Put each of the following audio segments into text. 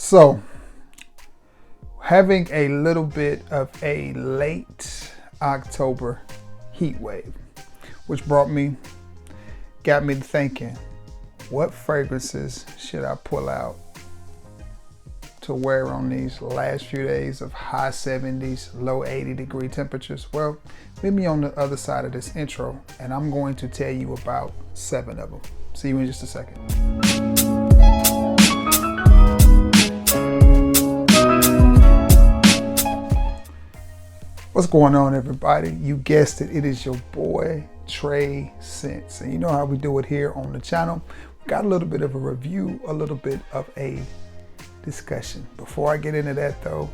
So, having a little bit of a late October heat wave, which got me thinking, what fragrances should I pull out to wear on these last few days of high 70s, low 80-degree temperatures? Well, meet me on the other side of this intro, and I'm going to tell you about 7 of them. See you in just a second. What's going on, everybody? You guessed it, it is your boy Trey Sense, and you know how we do it here on the channel. We got a little bit of a review, a little bit of a discussion. Before I get into that though,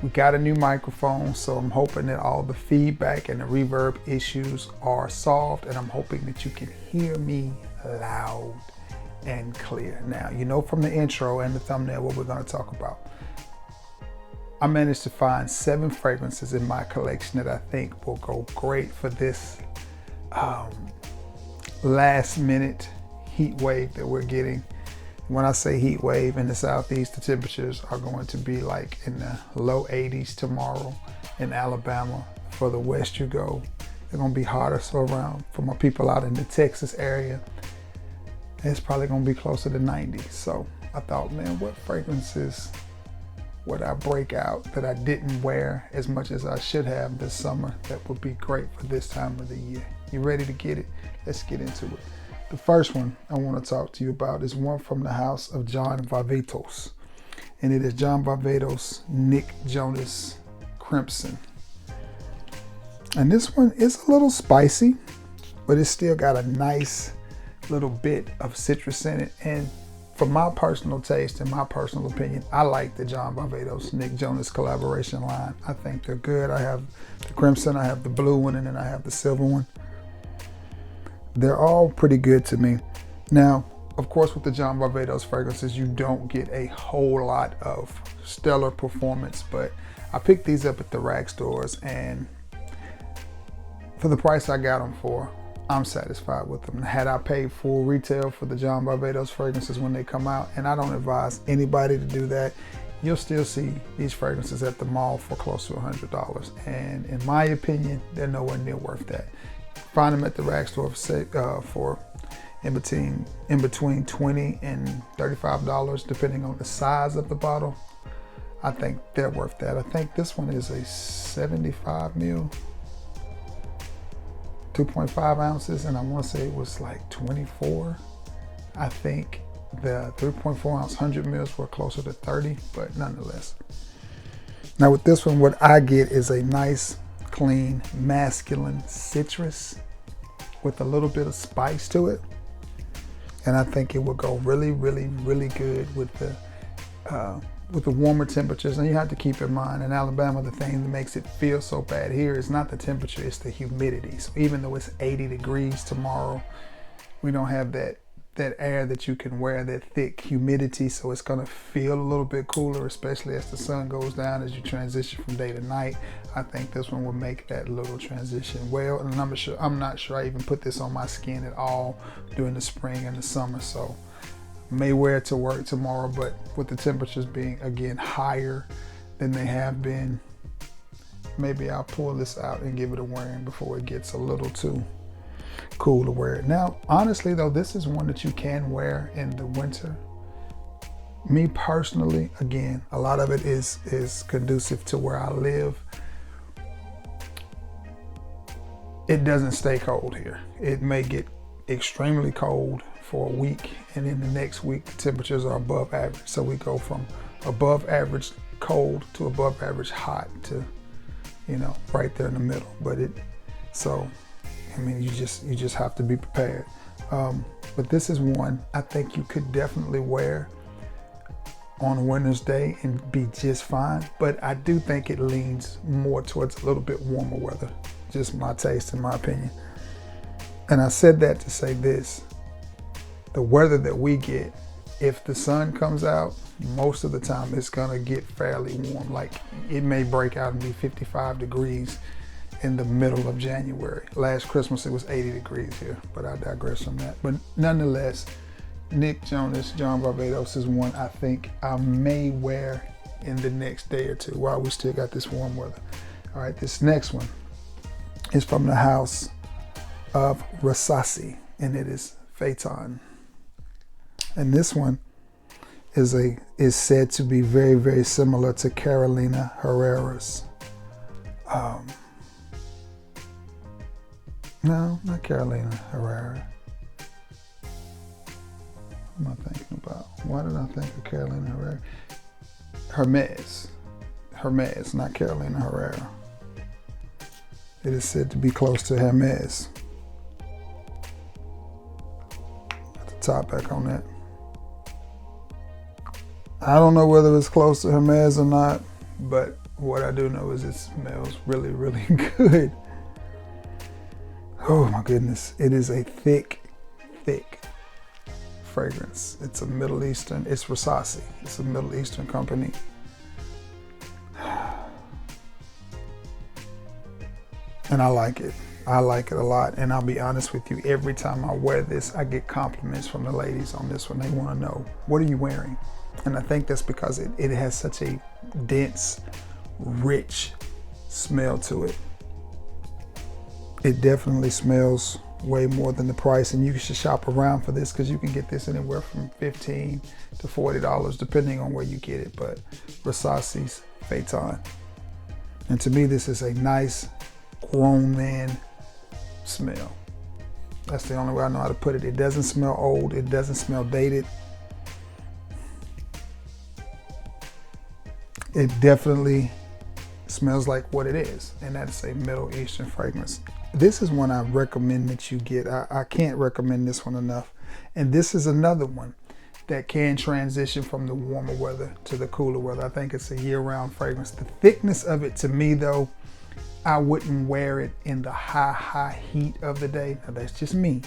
we got a new microphone, so I'm hoping that all the feedback and the reverb issues are solved, and I'm hoping that you can hear me loud and clear. Now, you know from the intro and the thumbnail what we're going to talk about. I managed to find 7 fragrances in my collection that I think will go great for this last minute heat wave that we're getting. When I say heat wave in the southeast, the temperatures are going to be like in the low 80s tomorrow in Alabama. For the west you go, they're going to be hotter. So around, for my people out in the Texas area, it's probably going to be closer to 90. So I thought, man, what fragrances would I break out that I didn't wear as much as I should have this summer that would be great for this time of the year? You ready to get it? Let's get into it. The first one I want to talk to you about is one from the house of John Varvatos, and it is John Varvatos Nick Jonas Crimson. And this one is a little spicy, but it's still got a nice little bit of citrus in it. And for my personal taste and my personal opinion, I like the John Varvatos Nick Jonas collaboration line. I think they're good. I have the crimson, I have the blue one, and then I have the silver one. They're all pretty good to me. Now, of course, with the John Varvatos fragrances, you don't get a whole lot of stellar performance, but I picked these up at the rag stores, and for the price I got them for, I'm satisfied with them. Had I paid full retail for the John Varvatos fragrances when they come out, and I don't advise anybody to do that, you'll still see these fragrances at the mall for close to $100. And in my opinion, they're nowhere near worth that. Find them at the rag store for in between $20 and $35, depending on the size of the bottle. I think they're worth that. I think this one is a 75 ml, 2.5 ounces, and I want to say it was like 24. I think the 3.4 ounce 100 mils were closer to 30, but nonetheless. Now with this one, what I get is a nice, clean, masculine citrus with a little bit of spice to it. And I think it will go really, really, really good with the warmer temperatures. And you have to keep in mind, in Alabama, the thing that makes it feel so bad here is not the temperature, it's the humidity. So even though it's 80 degrees tomorrow, we don't have that air that you can wear, that thick humidity. So it's gonna feel a little bit cooler, especially as the sun goes down, as you transition from day to night. I think this one will make that little transition well. And I'm not sure I even put this on my skin at all during the spring and the summer. So may wear it to work tomorrow, but with the temperatures being again higher than they have been, maybe I'll pull this out and give it a wearing before it gets a little too cool to wear it. Now, honestly though, this is one that you can wear in the winter. Me personally, again, a lot of it is conducive to where I live. It doesn't stay cold here. It may get extremely cold for a week, and then the next week the temperatures are above average. So we go from above average cold to above average hot to, you know, right there in the middle. But I mean, you just have to be prepared. But this is one I think you could definitely wear on a winter's day and be just fine. But I do think it leans more towards a little bit warmer weather. Just my taste, in my opinion. And I said that to say this: the weather that we get, if the sun comes out, most of the time it's gonna get fairly warm. Like it may break out and be 55 degrees in the middle of January. Last Christmas it was 80 degrees here, but I digress from that. But nonetheless, Nick Jonas, John Varvatos is one I think I may wear in the next day or two while we still got this warm weather. All right, this next one is from the house of Versace, and it is Phaeton. And this one is said to be very, very similar to Carolina Herrera's. No, not Carolina Herrera. What am I thinking about? Why did I think of Carolina Herrera? Hermes, not Carolina Herrera. It is said to be close to Hermes. Put the top back on that. I don't know whether it's close to Hermes or not, but what I do know is it smells really, really good. Oh my goodness. It is a thick, thick fragrance. It's a Middle Eastern, it's Versace. It's a Middle Eastern company. And I like it. I like it a lot. And I'll be honest with you, every time I wear this, I get compliments from the ladies on this one. They want to know, what are you wearing? And I think that's because it has such a dense, rich smell to it. It definitely smells way more than the price, and you should shop around for this because you can get this anywhere from $15 to $40 depending on where you get it. But Versace's Phaeton. And to me, this is a nice grown man smell. That's the only way I know how to put it. It doesn't smell old. It doesn't smell dated. It definitely smells like what it is, and that's a Middle Eastern fragrance. This is one I recommend that you get. I can't recommend this one enough. And this is another one that can transition from the warmer weather to the cooler weather. I think it's a year-round fragrance. The thickness of it, to me though, I wouldn't wear it in the high heat of the day. Now that's just me.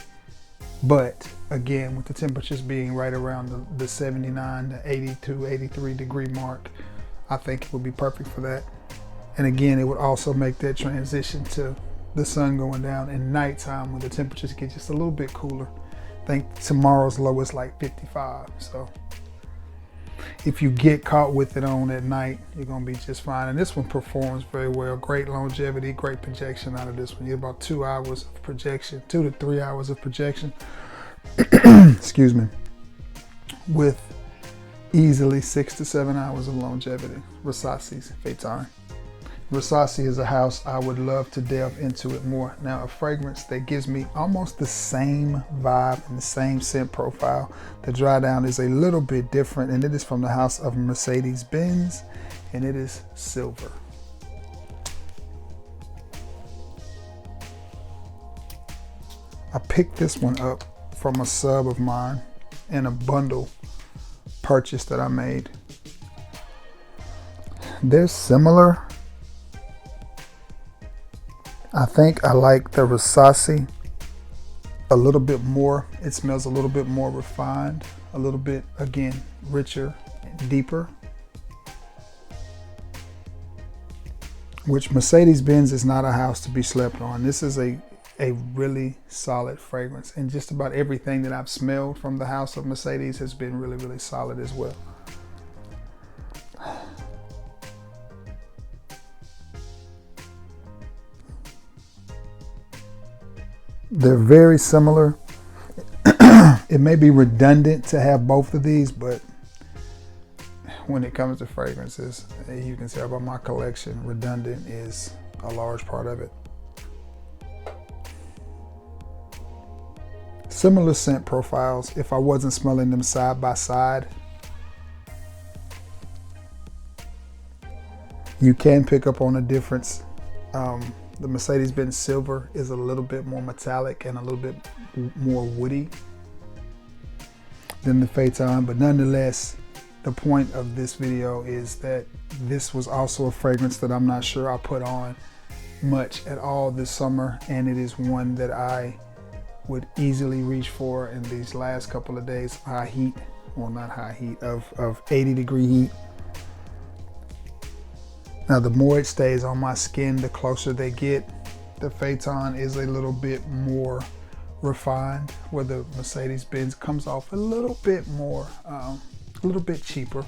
But again, with the temperatures being right around the 79 to 82, 83 degree mark, I think it would be perfect for that. And again, it would also make that transition to the sun going down and nighttime when the temperatures get just a little bit cooler. I think tomorrow's low is like 55. So if you get caught with it on at night, you're gonna be just fine. And this one performs very well. Great longevity, great projection out of this one. You get about 2 hours of projection, 2 to 3 hours of projection. Excuse me. With easily 6 to 7 hours of longevity. Versace's Phaeton. Versace is a house I would love to delve into it more. Now, a fragrance that gives me almost the same vibe and the same scent profile. The dry down is a little bit different, and it is from the house of MercedesBenz, and it is silver. I picked this one up from a sub of mine in a bundle purchase that I made. They're similar. I think I like the Versace a little bit more. It smells a little bit more refined, a little bit, again, richer and deeper. Which Mercedes-Benz is not a house to be slept on. This is a really solid fragrance, and just about everything that I've smelled from the house of Mercedes has been really, really solid as well. They're very similar. It may be redundant to have both of these, but when it comes to fragrances, you can tell by my collection, redundant is a large part of it. Similar scent profiles if I wasn't smelling them side by side. You can pick up on a difference. The Mercedes-Benz Silver is a little bit more metallic and a little bit more woody than the Phaeton, but nonetheless, the point of this video is that this was also a fragrance that I'm not sure I put on much at all this summer, and it is one that I would easily reach for in these last couple of days. High heat, well, not high heat, of 80 degree heat. Now, the more it stays on my skin, the closer they get. The Phaeton is a little bit more refined, where the Mercedes-Benz comes off a little bit more, a little bit cheaper.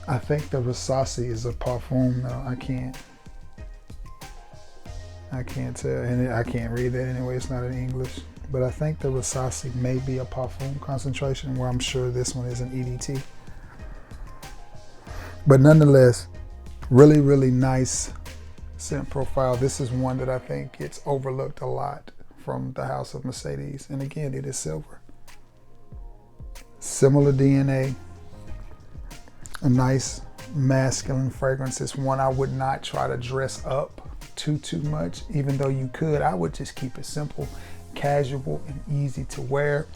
I think the Versace is a parfum though. I can't tell, and I can't read that anyway, it's not in English. But I think the Versace may be a parfum concentration, where I'm sure this one is an EDT. But nonetheless, really, really nice scent profile. This is one that I think gets overlooked a lot from the house of Mercedes. And again, it is silver. Similar DNA, a nice masculine fragrance. It's one I would not try to dress up too much, even though you could. I would just keep it simple, casual, and easy to wear.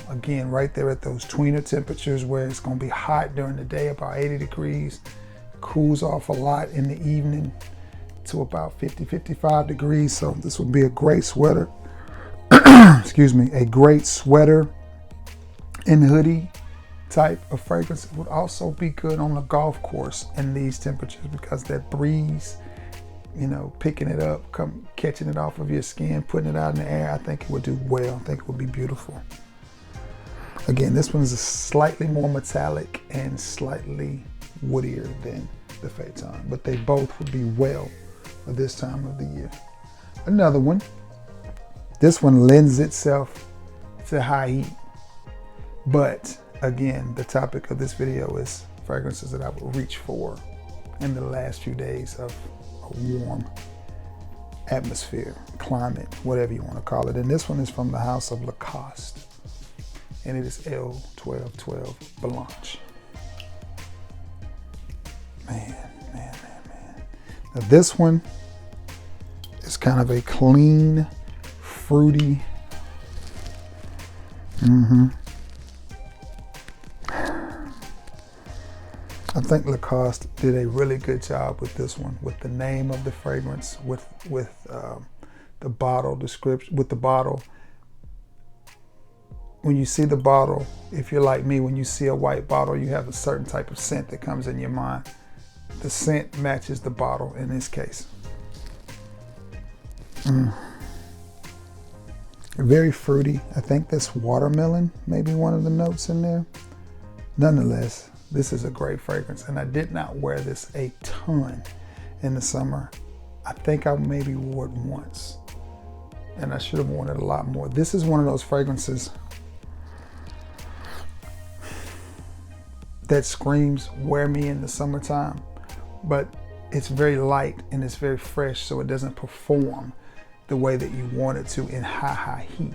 Again, right there at those tweener temperatures where it's going to be hot during the day, about 80 degrees, cools off a lot in the evening to about 50-55 degrees. So this would be a great sweater. Excuse me, a great sweater and hoodie type of fragrance. It would also be good on the golf course in these temperatures, because that breeze, you know, picking it up, catching it off of your skin, putting it out in the air, I think it would do well. I think it would be beautiful. Again, this one is slightly more metallic and slightly woodier than the Phaeton, but they both would be well for this time of the year. Another one. This one lends itself to high heat, but again, the topic of this video is fragrances that I would reach for in the last few days of a warm atmosphere, climate, whatever you want to call it. And this one is from the house of Lacoste, and it is L1212 Blanche. Man. Now this one is kind of a clean, fruity. I think Lacoste did a really good job with this one, with the name of the fragrance, with the bottle description, with the bottle. When you see the bottle, if you're like me, when you see a white bottle, you have a certain type of scent that comes in your mind. The scent matches the bottle in this case. Very fruity. I think that's watermelon, maybe one of the notes in there. Nonetheless, this is a great fragrance, and I did not wear this a ton in the summer. I think I maybe wore it once, and I should have worn it a lot more. This is one of those fragrances that screams wear me in the summertime, but it's very light and it's very fresh, so it doesn't perform the way that you want it to in high heat.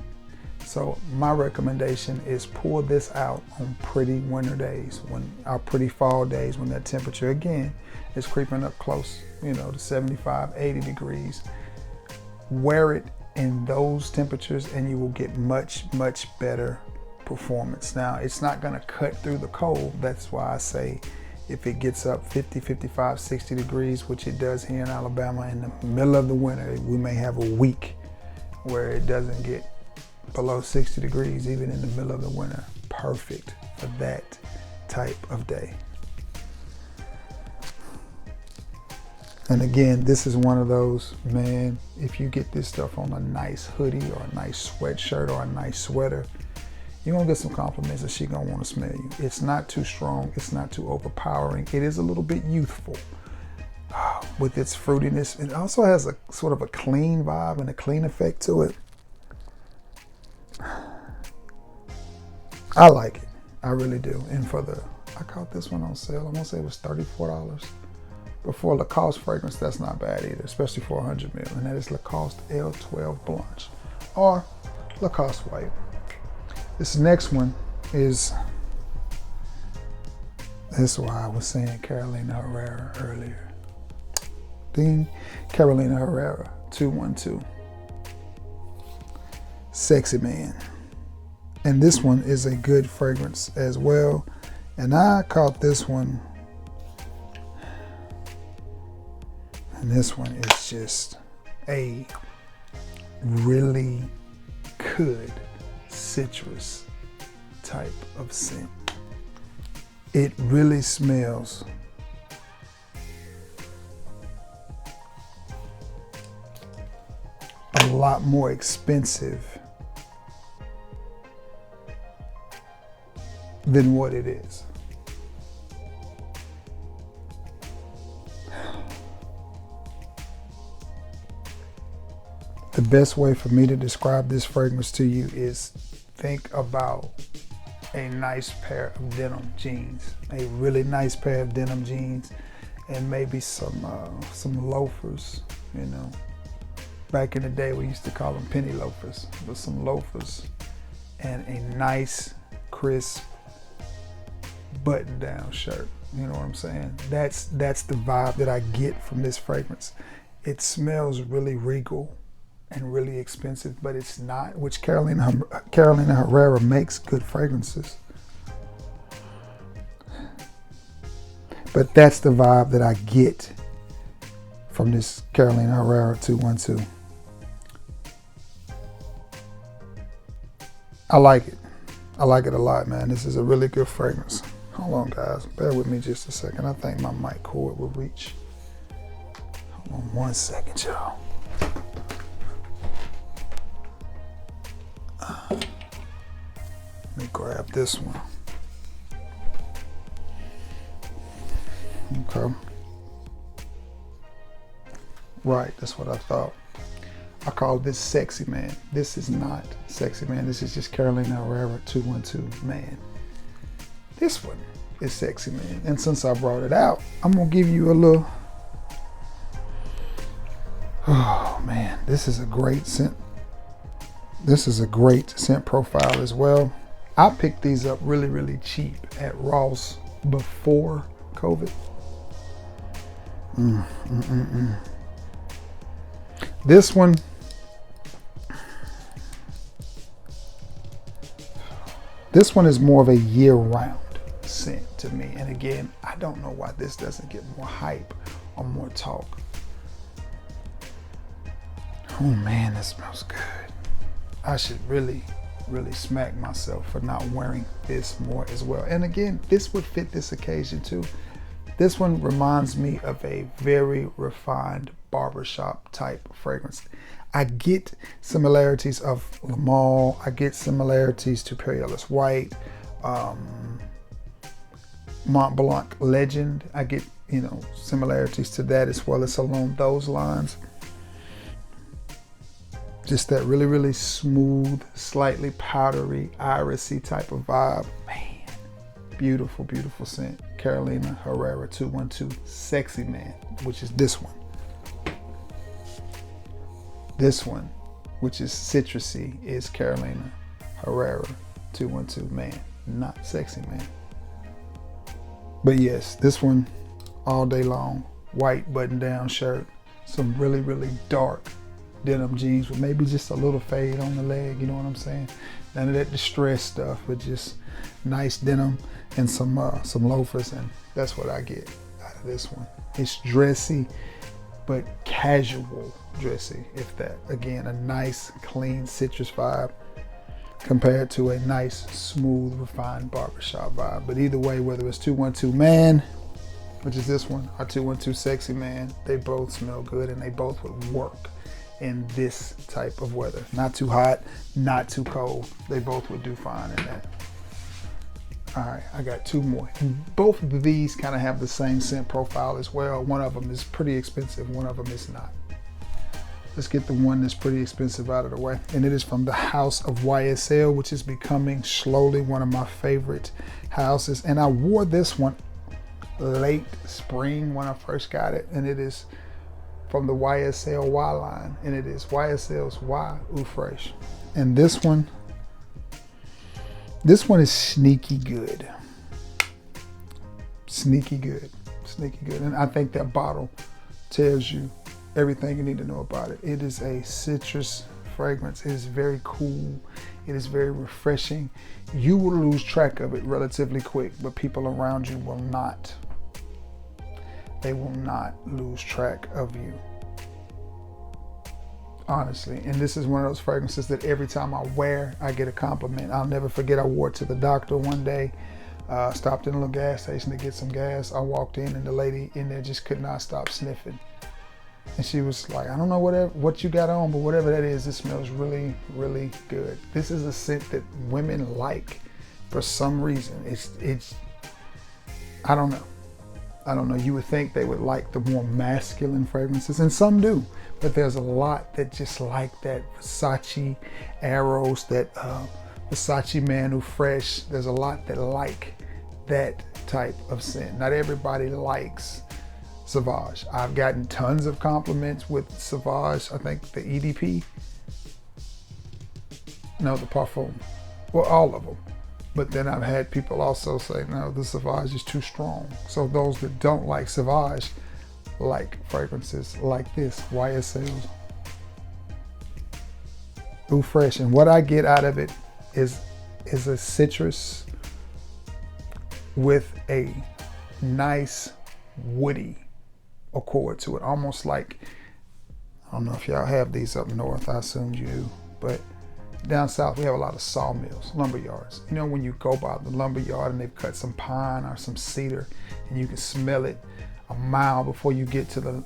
So my recommendation is pull this out on pretty winter days, when our pretty fall days, when that temperature again is creeping up close, you know, to 75, 80 degrees. Wear it in those temperatures and you will get much better performance. Now, it's not going to cut through the cold. That's why I say if it gets up 50, 55, 60 degrees, which it does here in Alabama in the middle of the winter, we may have a week where it doesn't get below 60 degrees even in the middle of the winter. Perfect for that type of day. And again, this is one of those, man, if you get this stuff on a nice hoodie or a nice sweatshirt or a nice sweater, you're gonna get some compliments and she's gonna wanna smell you. It's not too strong, it's not too overpowering. It is a little bit youthful with its fruitiness. It also has a sort of a clean vibe and a clean effect to it. I like it, I really do. And I caught this one on sale, I wanna say it was $34. But for a Lacoste fragrance, that's not bad either, especially for 100 ml. And that is Lacoste L12 Blanche or Lacoste White. This next one is, that's why I was saying Carolina Herrera earlier. Ding, Carolina Herrera 212. Sexy Man. And this one is a good fragrance as well. And I caught this one. And this one is just a really good citrus type of scent. It really smells a lot more expensive than what it is. The best way for me to describe this fragrance to you is think about a nice pair of denim jeans, a really nice pair of denim jeans, and maybe some loafers. You know, back in the day we used to call them penny loafers, but some loafers and a nice, crisp, button-down shirt. You know what I'm saying? That's the vibe that I get from this fragrance. It smells really regal and really expensive, but it's not, which Carolina Herrera makes good fragrances. But that's the vibe that I get from this Carolina Herrera 212. I like it. I like it a lot, man. This is a really good fragrance. Hold on, guys. Bear with me just a second. I think my mic cord will reach. Hold on 1 second, y'all. Let me grab this one. Okay. Right, that's what I thought. I call this Sexy Man. This is not Sexy Man. This is just Carolina Herrera 212 Man. This one is Sexy Man. And since I brought it out, I'm gonna give you a little. Oh man, this is a great scent. This is a great scent profile as well. I picked these up really, really cheap at Ross before COVID. This one, is more of a year-round scent to me. And again, I don't know why this doesn't get more hype or more talk. Oh man, this smells good. I should really, really smack myself for not wearing this more as well. And again, this would fit this occasion too. This one reminds me of a very refined barbershop type fragrance. I get similarities of Le Male. I get similarities to Peerless White, Mont Blanc Legend. I get, similarities to that as well. It's along those lines. Just that really, really smooth, slightly powdery, irisy type of vibe. Man, beautiful, beautiful scent. Carolina Herrera 212 Sexy Man, which is this one. This one, which is citrusy, is Carolina Herrera 212 Man, not Sexy Man. But yes, this one, all day long, white button-down shirt, some really, really dark denim jeans with maybe just a little fade on the leg, you know what I'm saying? None of that distressed stuff, but just nice denim and some loafers, and that's what I get out of this one. It's dressy, but casual dressy, if that. Again, a nice, clean citrus vibe compared to a nice, smooth, refined barbershop vibe. But either way, whether it's 212 Man, which is this one, or 212 Sexy Man, they both smell good and they both would work in this type of weather. Not too hot, not too cold. They both would do fine in that. All right, I got two more. And both of these kind of have the same scent profile as well. One of them is pretty expensive, one of them is not. Let's get the one that's pretty expensive out of the way. And it is from the house of YSL, which is becoming slowly one of my favorite houses. And I wore this one late spring when I first got it. And it is from the YSL Y line. And it is YSL's Y Eau Fraiche. And this one is sneaky good. Sneaky good. Sneaky good. And I think that bottle tells you everything you need to know about it. It is a citrus fragrance. It is very cool. It is very refreshing. You will lose track of it relatively quick, but people around you will not. They will not lose track of you. Honestly. And this is one of those fragrances that every time I wear, I get a compliment. I'll never forget, I wore it to the doctor one day. Stopped in a little gas station to get some gas. I walked in and the lady in there just could not stop sniffing. And she was like, I don't know what you got on, but whatever that is, it smells really, really good. This is a scent that women like. For some reason, it's I don't know. I don't know. You would think they would like the more masculine fragrances, and some do. But there's a lot that just like that Versace Arrows, that Versace Man Who Fresh. There's a lot that like that type of scent. Not everybody likes Sauvage. I've gotten tons of compliments with Sauvage. I think the EDP. No, the Parfum. Well, all of them. But then I've had people also say, no, the Sauvage is too strong. So those that don't like Sauvage like fragrances like this, YSL Eau Fresh. And what I get out of it is a citrus with a nice woody accord to it. Almost like, I don't know if y'all have these up north, I assume you do, but down south, we have a lot of sawmills, lumber yards. You know, when you go by the lumber yard and they've cut some pine or some cedar, and you can smell it a mile before you get to the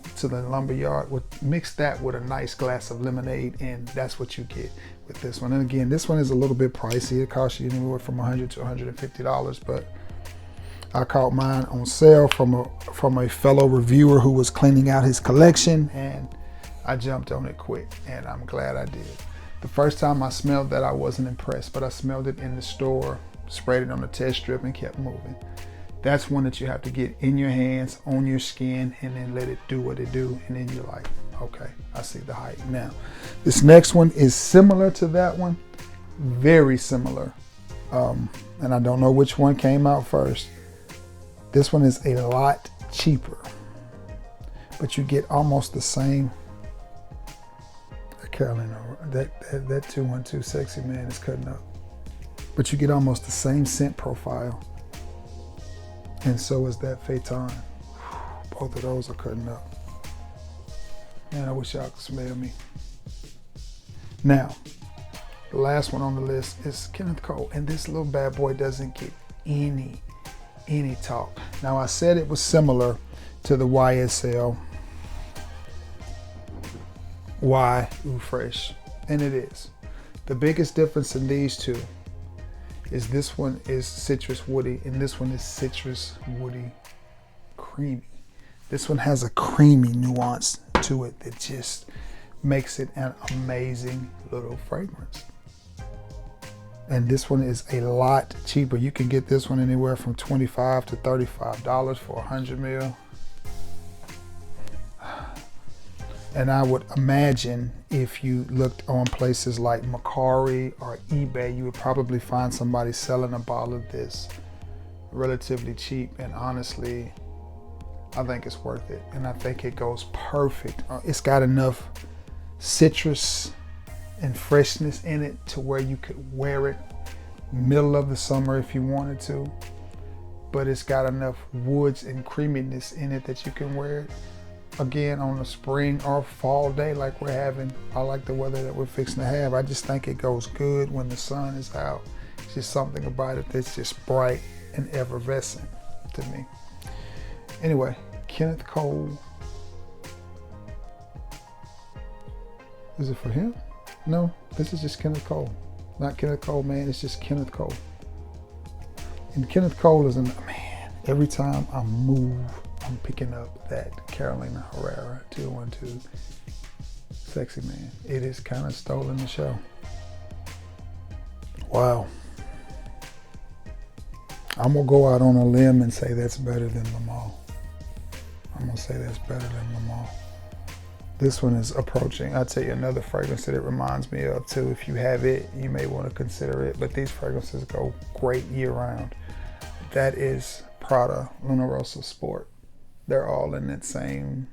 lumber yard. Mix that with a nice glass of lemonade, and that's what you get with this one. And again, this one is a little bit pricey. It costs you anywhere from $100 to $150, but I caught mine on sale from a fellow reviewer who was cleaning out his collection, and I jumped on it quick, and I'm glad I did. The first time I smelled that, I wasn't impressed, but I smelled it in the store, sprayed it on the test strip, and kept moving. That's one that you have to get in your hands, on your skin, and then let it do what it do, and then you're like, okay, I see the hype. Now, this next one is similar to that one, very similar, and I don't know which one came out first. This one is a lot cheaper, but you get almost the same. Carolina, that 212 Sexy Man is cutting up. But you get almost the same scent profile. And so is that Phaeton. Both of those are cutting up. Man, I wish y'all could smell me. Now, the last one on the list is Kenneth Cole. And this little bad boy doesn't get any talk. Now, I said it was similar to the YSL Eau Fresh, and it is. The biggest difference in these two is this one is citrus woody and this one is citrus woody creamy. This one has a creamy nuance to it that just makes it an amazing little fragrance. And this one is a lot cheaper. You can get this one anywhere from $25 to $35 for 100 ml. And I would imagine if you looked on places like Mercari or eBay, you would probably find somebody selling a bottle of this relatively cheap. And honestly, I think it's worth it. And I think it goes perfect. It's got enough citrus and freshness in it to where you could wear it middle of the summer if you wanted to. But it's got enough woods and creaminess in it that you can wear it again on a spring or fall day like we're having. I like the weather that we're fixing to have. I just think it goes good when the sun is out. It's just something about it that's just bright and effervescent to me. Anyway, Kenneth Cole. Is it for him? No, this is just Kenneth Cole. Not Kenneth Cole, man, it's just Kenneth Cole. And Kenneth Cole is man, every time I move, I'm picking up that Carolina Herrera 212 Sexy Man. It is kind of stolen the show. Wow. I'm gonna go out on a limb and say that's better than Laurent. I'm gonna say that's better than Laurent. This one is approaching. I'll tell you another fragrance that it reminds me of too. If you have it, you may want to consider it, but these fragrances go great year round. That is Prada Luna Rossa Sport. They're all in that same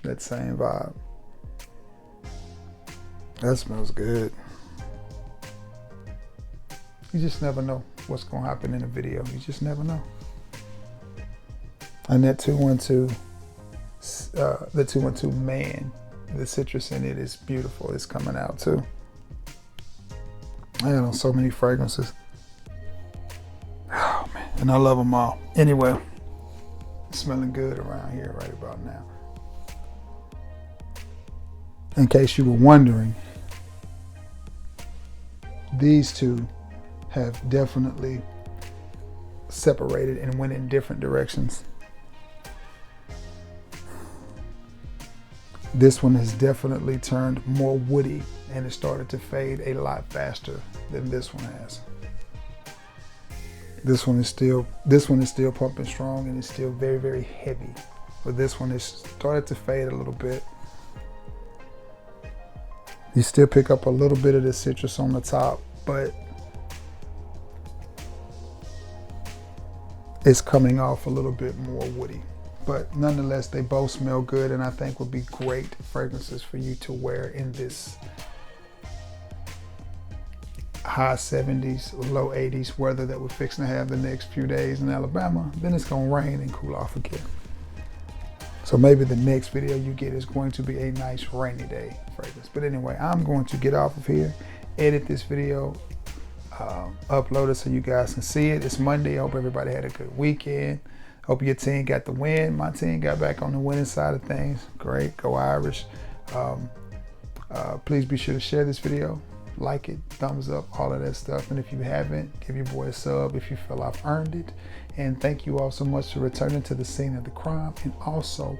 vibe. That smells good. You just never know what's gonna happen in a video. You just never know. And that 212, the 212 Man, the citrus in it is beautiful. It's coming out too. I had on so many fragrances. Oh man, and I love them all. Anyway, it's smelling good around here right about now. In case you were wondering, these two have definitely separated and went in different directions. This one has definitely turned more woody and it started to fade a lot faster than this one has. This one is still pumping strong and it's still very, very heavy. But this one has started to fade a little bit. You still pick up a little bit of the citrus on the top, but it's coming off a little bit more woody. But nonetheless, they both smell good and I think would be great fragrances for you to wear in this high 70s, low 80s weather that we're fixing to have the next few days in Alabama. Then it's gonna rain and cool off again. So maybe the next video you get is going to be a nice rainy day fragrance. But anyway, I'm going to get off of here, edit this video, upload it so you guys can see it. It's Monday. I hope everybody had a good weekend. Hope your team got the win. My team got back on the winning side of things. Great, go Irish. Please be sure to share this video, like it, thumbs up, all of that stuff. And if you haven't, give your boy a sub if you feel I've earned it. And thank you all so much for returning to the scene of the crime. And also,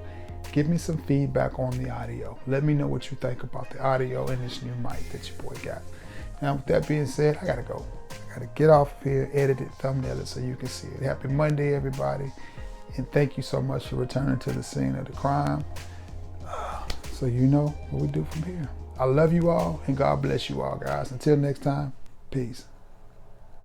give me some feedback on the audio. Let me know what you think about the audio and this new mic that your boy got. Now, with that being said, I gotta go. I gotta get off of here, edit it, thumbnail it so you can see it. Happy Monday, everybody. And thank you so much for returning to the scene of the crime. So you know what we do from here. I love you all and God bless you all, guys. Until next time, peace.